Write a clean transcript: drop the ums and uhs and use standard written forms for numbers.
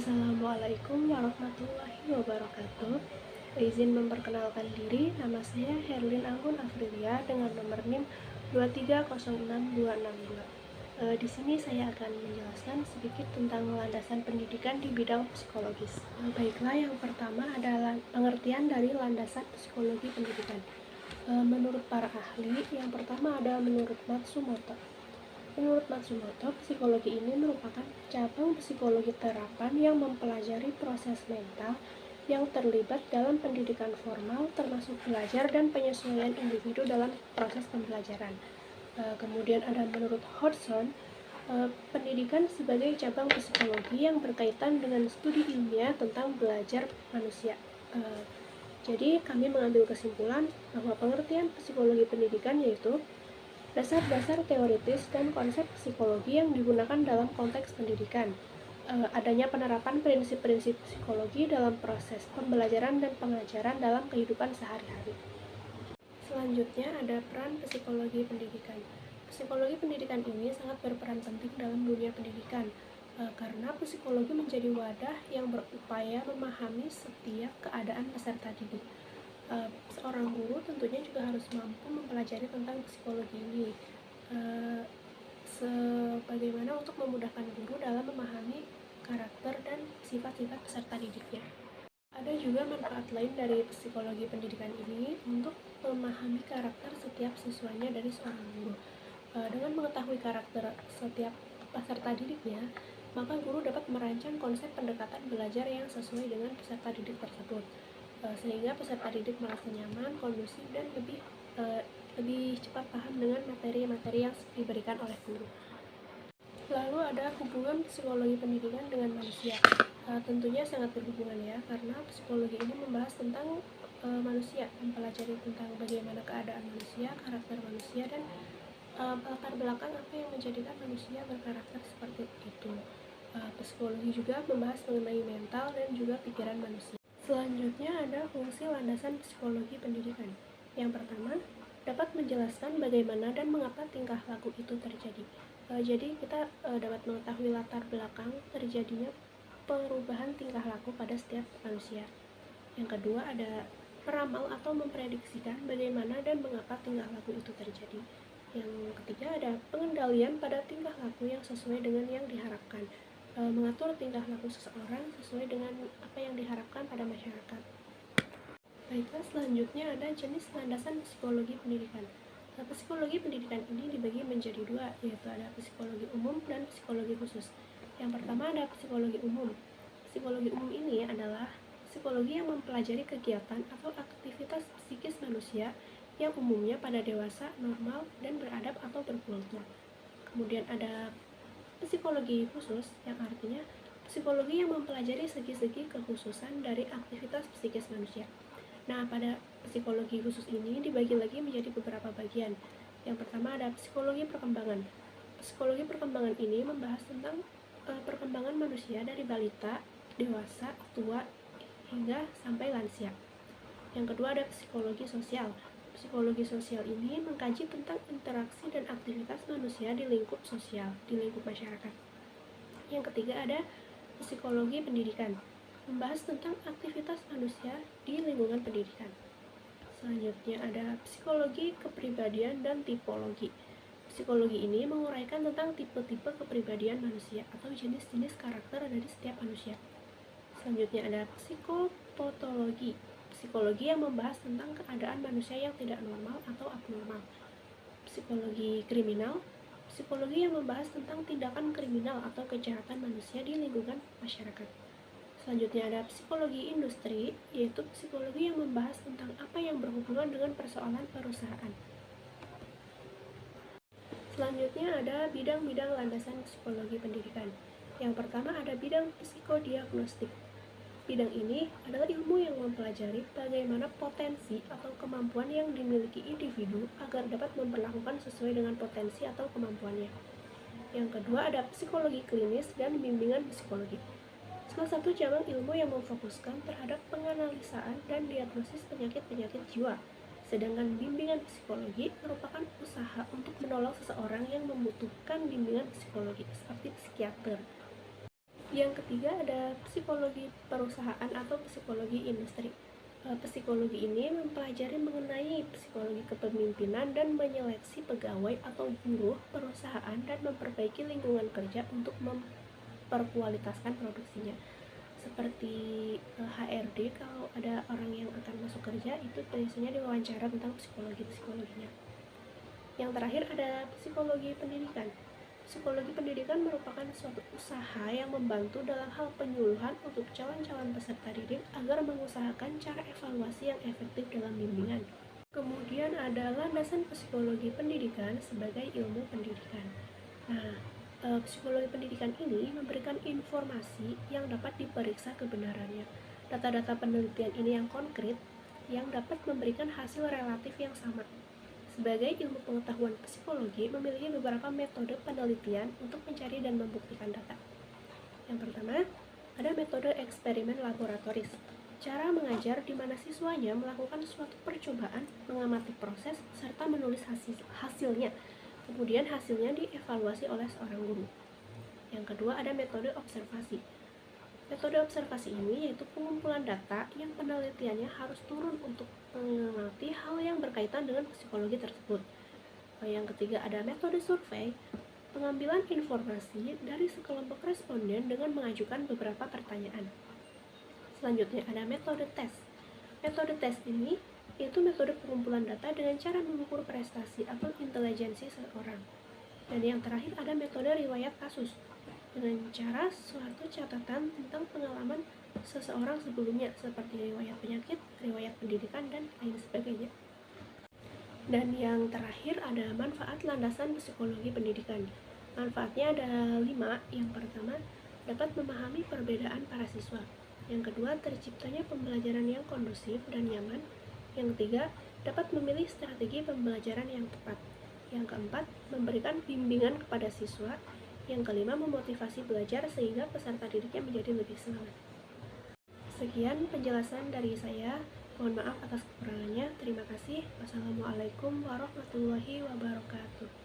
Assalamualaikum warahmatullahi wabarakatuh. Izin memperkenalkan diri, nama saya Herlin Anggun Afrilia dengan nomor NIM 2306262. Di sini saya akan menjelaskan sedikit tentang landasan pendidikan di bidang psikologis. Baiklah, yang pertama adalah pengertian dari landasan psikologi pendidikan. Menurut para ahli, yang pertama ada menurut Matsumoto. Menurut Matsumoto, psikologi ini merupakan cabang psikologi terapan yang mempelajari proses mental yang terlibat dalam pendidikan formal, termasuk belajar dan penyesuaian individu dalam proses pembelajaran. Kemudian ada menurut Hodgson, pendidikan sebagai cabang psikologi yang berkaitan dengan studi ilmiah tentang belajar manusia. Jadi kami mengambil kesimpulan bahwa pengertian psikologi pendidikan yaitu dasar-dasar teoritis dan konsep psikologi yang digunakan dalam konteks pendidikan, adanya penerapan prinsip-prinsip psikologi dalam proses pembelajaran dan pengajaran dalam kehidupan sehari-hari. Selanjutnya ada peran psikologi pendidikan. Psikologi pendidikan ini sangat berperan penting dalam dunia pendidikan, karena psikologi menjadi wadah yang berupaya memahami setiap keadaan peserta didik. Seorang guru tentunya juga harus mampu mempelajari tentang psikologi ini, sebagaimana untuk memudahkan guru dalam memahami karakter dan sifat-sifat peserta didiknya. Ada juga manfaat lain dari psikologi pendidikan ini untuk memahami karakter setiap siswanya dari seorang guru. Dengan mengetahui karakter setiap peserta didiknya, maka guru dapat merancang konsep pendekatan belajar yang sesuai dengan peserta didik tersebut, sehingga peserta didik merasa nyaman, kondusif, dan lebih cepat paham dengan materi-materi yang diberikan oleh guru. Lalu ada hubungan psikologi pendidikan dengan manusia. Tentunya sangat berhubungan ya, karena psikologi ini membahas tentang manusia, mempelajari tentang bagaimana keadaan manusia, karakter manusia, dan latar belakang apa yang menjadikan manusia berkarakter seperti itu. Psikologi juga membahas mengenai mental dan juga pikiran manusia. Selanjutnya ada fungsi landasan psikologi pendidikan. Yang pertama, dapat menjelaskan bagaimana dan mengapa tingkah laku itu terjadi. Jadi kita dapat mengetahui latar belakang terjadinya perubahan tingkah laku pada setiap manusia. Yang kedua ada meramal atau memprediksikan bagaimana dan mengapa tingkah laku itu terjadi. Yang ketiga ada pengendalian pada tingkah laku yang sesuai dengan yang diharapkan, mengatur tingkah laku seseorang sesuai dengan apa yang diharapkan pada masyarakat. Baiklah, selanjutnya ada jenis landasan psikologi pendidikan. Psikologi pendidikan ini dibagi menjadi dua, yaitu ada psikologi umum dan psikologi khusus. Yang pertama ada psikologi umum. Psikologi umum ini adalah psikologi yang mempelajari kegiatan atau aktivitas psikis manusia yang umumnya pada dewasa, normal, dan beradab atau berkultur. Kemudian ada psikologi khusus, yang artinya psikologi yang mempelajari segi-segi kekhususan dari aktivitas psikis manusia. Nah, pada psikologi khusus ini dibagi lagi menjadi beberapa bagian. Yang pertama ada psikologi perkembangan. Psikologi perkembangan ini membahas tentang perkembangan manusia dari balita, dewasa, tua, hingga sampai lansia. Yang kedua ada psikologi sosial. Psikologi sosial ini mengkaji tentang interaksi dan aktivitas manusia di lingkup sosial, di lingkup masyarakat. Yang ketiga ada psikologi pendidikan, membahas tentang aktivitas manusia di lingkungan pendidikan. Selanjutnya ada psikologi kepribadian dan tipologi. Psikologi ini menguraikan tentang tipe-tipe kepribadian manusia atau jenis-jenis karakter dari setiap manusia. Selanjutnya ada psikopatologi. Psikologi yang membahas tentang keadaan manusia yang tidak normal atau abnormal. Psikologi kriminal. Psikologi yang membahas tentang tindakan kriminal atau kejahatan manusia di lingkungan masyarakat. Selanjutnya ada psikologi industri, yaitu psikologi yang membahas tentang apa yang berhubungan dengan persoalan perusahaan. Selanjutnya ada bidang-bidang landasan psikologi pendidikan. Yang pertama ada bidang psikodiagnostik. Bidang ini adalah ilmu yang mempelajari bagaimana potensi atau kemampuan yang dimiliki individu agar dapat memperlakukan sesuai dengan potensi atau kemampuannya. Yang kedua ada psikologi klinis dan bimbingan psikologi. Salah satu cabang ilmu yang memfokuskan terhadap penganalisaan dan diagnosis penyakit-penyakit jiwa. Sedangkan bimbingan psikologi merupakan usaha untuk menolong seseorang yang membutuhkan bimbingan psikologi seperti psikiater. Yang ketiga ada psikologi perusahaan atau psikologi industri. Psikologi ini mempelajari mengenai psikologi kepemimpinan dan menyeleksi pegawai atau buruh perusahaan dan memperbaiki lingkungan kerja untuk memperkualitaskan produksinya. Seperti HRD, kalau ada orang yang akan masuk kerja itu biasanya diwawancara tentang psikologinya. Yang terakhir ada psikologi pendidikan. Psikologi pendidikan merupakan suatu usaha yang membantu dalam hal penyuluhan untuk calon-calon peserta didik agar mengusahakan cara evaluasi yang efektif dalam bimbingan. Kemudian ada landasan psikologi pendidikan sebagai ilmu pendidikan. Nah, psikologi pendidikan ini memberikan informasi yang dapat diperiksa kebenarannya. Data-data penelitian ini yang konkret yang dapat memberikan hasil relatif yang sama. Sebagai ilmu pengetahuan psikologi memiliki beberapa metode penelitian untuk mencari dan membuktikan data. Yang pertama, ada metode eksperimen laboratoris. Cara mengajar di mana siswanya melakukan suatu percobaan, mengamati proses, serta menulis hasilnya. Kemudian hasilnya dievaluasi oleh seorang guru. Yang kedua, ada metode observasi. Metode observasi ini yaitu pengumpulan data yang penelitiannya harus turun untuk mengamati hal yang berkaitan dengan psikologi tersebut. Yang ketiga ada metode survei, pengambilan informasi dari sekelompok responden dengan mengajukan beberapa pertanyaan. Selanjutnya ada metode tes. Metode tes ini yaitu metode pengumpulan data dengan cara mengukur prestasi atau intelijensi seseorang. Dan yang terakhir ada metode riwayat kasus, dengan cara suatu catatan tentang pengalaman seseorang sebelumnya seperti riwayat penyakit, riwayat pendidikan, dan lain sebagainya. Dan yang terakhir ada manfaat landasan psikologi pendidikan. Manfaatnya ada 5. Yang pertama, dapat memahami perbedaan para siswa. Yang kedua, terciptanya pembelajaran yang kondusif dan nyaman. Yang ketiga, dapat memilih strategi pembelajaran yang tepat. Yang keempat, memberikan bimbingan kepada siswa. Yang kelima, memotivasi belajar sehingga peserta didiknya menjadi lebih semangat. Sekian penjelasan dari saya. Mohon maaf atas kekurangannya. Terima kasih. Wassalamualaikum warahmatullahi wabarakatuh.